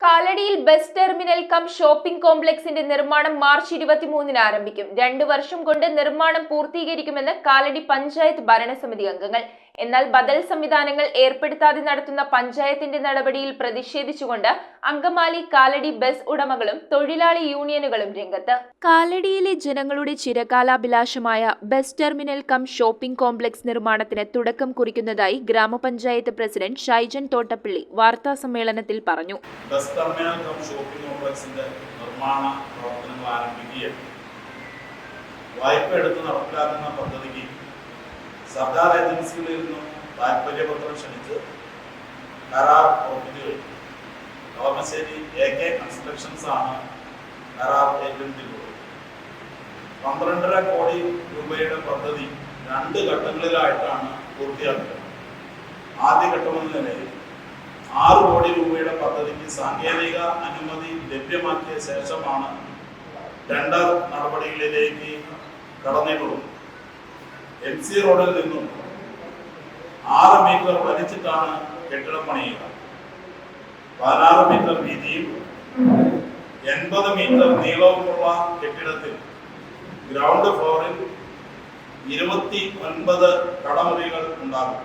കാലടിയിൽ bus terminal cum shopping കോംപ്ലക്സിന്റെ നിർമ്മാണം March 23-ന് ആരംഭിക്കും. 2 വർഷം കൊണ്ട് നിർമ്മാണം പൂർത്തീകരിക്കുമെന്ന് കാലടി പഞ്ചായത്ത് ഭരണസമിതി അംഗങ്ങൾ. എന്നാൽ ബദൽ സംവിധാനങ്ങൾ ഏർപ്പെടുത്താതെ നടത്തുന്ന പഞ്ചായത്തിന്റെ നടപടിയിൽ പ്രതിഷേധിച്ചുകൊണ്ട് അങ്കമാലി കാലടി ബസ് ഉടമകളും തൊഴിലാളി യൂണിയനുകളും രംഗത്ത്. കാലടിയിലെ ജനങ്ങളുടെ ചിരകാലാഭിലാഷമായ bus terminal cum shopping complex നിർമ്മാണത്തിന് തുടക്കം കുറിക്കുന്നതായി ഗ്രാമപഞ്ചായത്ത് പ്രസിഡന്റ് ഷൈജൻ തോട്ടപ്പള്ളി വാർത്താസമ്മേളനത്തിൽ പറഞ്ഞു. ബസ് ടെർമിനൽ കം ഷോപ്പിംഗ് കോംപ്ലക്സിന്റെ നിർമ്മാണ പ്രവർത്തനങ്ങൾ ആരംഭിക്കുകയും വായ്പ എടുത്ത് നടപ്പിലാക്കുന്ന പദ്ധതിക്ക് സർക്കാർ ഏജൻസികളിൽ നിന്നും താൽപര്യപത്രം ക്ഷണിച്ച് കരാർ ഉറപ്പിച്ചു കഴിഞ്ഞു. കളമശ്ശേരി AK കൺസ്ട്രക്ഷൻസ് ആണ് കരാർ ഏജൻസികളുള്ളത്. 12.5 കോടി രൂപയുടെ പദ്ധതി 2 ഘട്ടങ്ങളിലായിട്ടാണ് പൂർത്തിയാക്കുക. ആദ്യഘട്ടമെന്ന നിലയിൽ 6 കോടി രൂപയുടെ പദ്ധതിക്ക് സാങ്കേതിക അനുമതി ലഭ്യമാക്കിയ ശേഷമാണ് ടെൻഡർ നടപടികളിലേക്ക് കടന്നിട്ടുള്ളത്. MC റോഡിൽ നിന്നും 6 മീറ്റർ വലിച്ചിട്ടാണ് കെട്ടിടം പണിയുക. 16 മീറ്റർ വീതിയും 80 മീറ്റർ നീളവുമുള്ള കെട്ടിടത്തിൽ ഗ്രൗണ്ട് ഫ്ലോറിൽ 29 കടമുറികൾ ഉണ്ടാകും.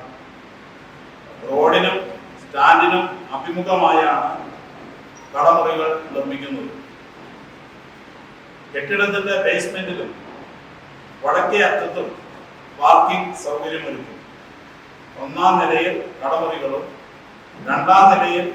റോഡിനും സ്റ്റാൻഡിനും അഭിമുഖമായാണ് കടമുറികൾ നിർമ്മിക്കുന്നത്. കെട്ടിടത്തിന്റെ ബേസ്മെന്റിലും വടക്കേ അറ്റത്തും പാർക്കിംഗ് സൗകര്യമൊരുക്കും. 1-ാം നിലയിൽ കടമുറികളും 2-ാം നിലയിൽ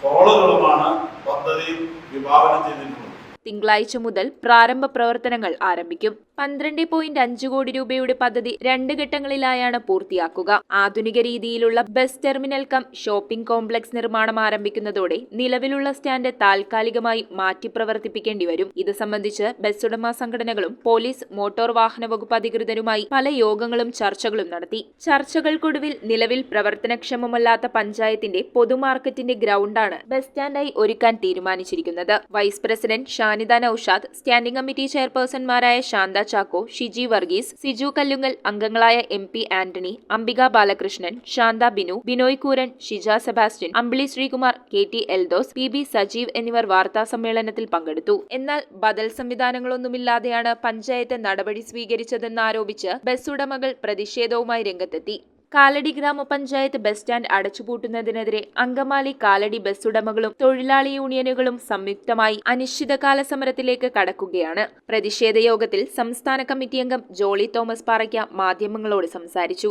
ഹാളുകളുമാണ് പദ്ധതിയിൽ വിഭാവനം ചെയ്തിട്ടുള്ളത്. തിങ്കളാഴ്ച മുതൽ പ്രാരംഭ പ്രവർത്തനങ്ങൾ ആരംഭിക്കും. 12.5 കോടി രൂപയുടെ പദ്ധതി 2 ഘട്ടങ്ങളിലായാണ് പൂർത്തിയാക്കുക. ആധുനിക രീതിയിലുള്ള bus terminal cum shopping complex നിർമ്മാണം ആരംഭിക്കുന്നതോടെ നിലവിലുള്ള സ്റ്റാൻഡ് താൽക്കാലികമായി മാറ്റി പ്രവർത്തിപ്പിക്കേണ്ടി വരും. ഇത് സംബന്ധിച്ച് ബസ് ഉടമ സംഘടനകളും പോലീസ് മോട്ടോർ വാഹന വകുപ്പ് അധികൃതരുമായി പല യോഗങ്ങളും ചർച്ചകളും നടത്തി. ചർച്ചകൾക്കൊടുവിൽ നിലവിൽ പ്രവർത്തനക്ഷമമല്ലാത്ത പഞ്ചായത്തിന്റെ പൊതുമാർക്കറ്റിന്റെ ഗ്രൗണ്ടാണ് ബസ് സ്റ്റാൻഡായി ഒരുക്കാൻ തീരുമാനിച്ചിരിക്കുന്നത്. Vice president Shanida Naushad, standing committee ചെയർപേഴ്സൺമാരായ ശാന്ത ചാക്കോ, ഷിജി വർഗീസ്, സിജു കല്ലുങ്ങൽ, അംഗങ്ങളായ MP Antony, Ambika Balakrishnan, Shantha Binu, Binoy Kooran, Shija Sebastian, Ambili Sreekumar, KT Eldhose, PB Sajeev എന്നിവർ വാർത്താസമ്മേളനത്തിൽ പങ്കെടുത്തു. എന്നാൽ ബദൽ സംവിധാനങ്ങളൊന്നുമില്ലാതെയാണ് പഞ്ചായത്ത് നടപടി സ്വീകരിച്ചതെന്നാരോപിച്ച് ബസ് ഉടമകൾ പ്രതിഷേധവുമായി രംഗത്തെത്തി. കാലടി ഗ്രാമപഞ്ചായത്ത് ബസ് സ്റ്റാൻഡ് അടച്ചുപൂട്ടുന്നതിനെതിരെ അങ്കമാലി കാലടി ബസ് ഉടമകളും തൊഴിലാളി യൂണിയനുകളും സംയുക്തമായി അനിശ്ചിതകാല സമരത്തിലേക്ക് കടക്കുകയാണ്. പ്രതിഷേധ യോഗത്തിൽ സംസ്ഥാന കമ്മിറ്റി അംഗം ജോളി തോമസ് പാറയ്ക്ക മാധ്യമങ്ങളോട് സംസാരിച്ചു.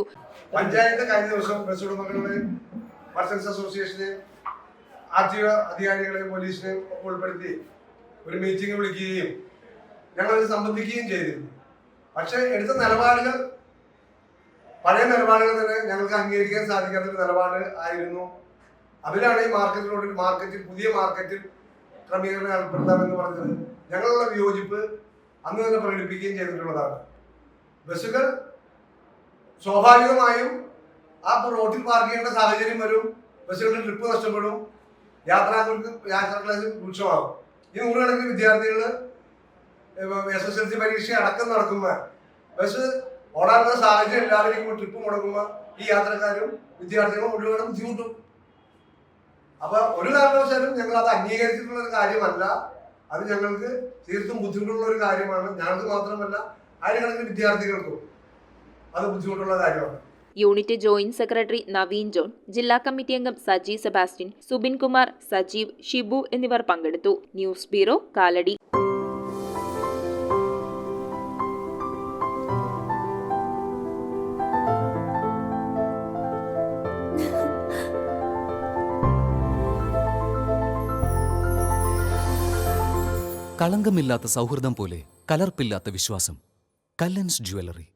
പഞ്ചായത്ത് കഴിഞ്ഞ ദിവസം ബസ് ഉടമകളുടെ മർച്ചന്റ്സ് അസോസിയേഷനെ ആർടിഒ അധികാരികളെയും പോലീസിനെയും ഉൾപ്പെടുത്തി ഒരു മീറ്റിംഗ് വിളിക്കുകയും ഞങ്ങൾ സംബന്ധിക്കുകയും ചെയ്തിരുന്നു. പക്ഷേ എടുത്ത നിലപാടുകൾ പഴയ നിലപാടുകൾ തന്നെ ഞങ്ങൾക്ക് അംഗീകരിക്കാൻ സാധിക്കാത്തൊരു നിലപാട് ആയിരുന്നു. അതിലാണ് ഈ മാർക്കറ്റിൽ പുതിയ മാർക്കറ്റിൽ ക്രമീകരണം ഏർപ്പെടുത്താമെന്ന് പറഞ്ഞത്. ഞങ്ങളുള്ള വിയോജിപ്പ് അന്ന് തന്നെ പ്രകടിപ്പിക്കുകയും ചെയ്തിട്ടുള്ളതാണ്. ബസ്സുകൾ സ്വാഭാവികമായും ആ റോഡിൽ പാർക്ക് ചെയ്യേണ്ട സാഹചര്യം വരും. ബസ്സുകളുടെ ട്രിപ്പ് നഷ്ടപ്പെടും. യാത്രാക്കളെ രൂക്ഷമാകും. ഈ 100 കണക്കിന് വിദ്യാർത്ഥികൾ SSLC പരീക്ഷ അടക്കം നടക്കുമ്പോൾ ബസ് ഓടാനുള്ള സാഹചര്യം ഇല്ലാതിരിക്കുമ്പോൾ ട്രിപ്പ് മുടങ്ങുമ്പോൾ ഈ യാത്രക്കാരും വിദ്യാർത്ഥികളും മുഴുവൻ ബുദ്ധിമുട്ടും. അപ്പൊ ഒരു കാരണവശാലും ഞങ്ങൾ അത് അംഗീകരിച്ചിട്ടുള്ള ഒരു കാര്യമല്ല. അത് ഞങ്ങൾക്ക് തീർത്തും ബുദ്ധിമുട്ടുള്ള ഒരു കാര്യമാണ്. ഞങ്ങൾക്ക് മാത്രമല്ല, ആയിരക്കണക്കിന് വിദ്യാർത്ഥികൾക്കും അത് ബുദ്ധിമുട്ടുള്ള കാര്യമാണ്. Unit joint secretary Naveen John, ജില്ലാ കമ്മിറ്റി അംഗം സജി സെബാസ്റ്റ്യൻ, സുബിൻ കുമാർ, സജീവ്, ഷിബു എന്നിവർ പങ്കെടുത്തു. News bureau, Kalady. കളങ്കമില്ലാത്ത സൗഹൃദം പോലെ കലർപ്പില്ലാത്ത വിശ്വാസം. കല്ലൻസ് ജ്വല്ലറി.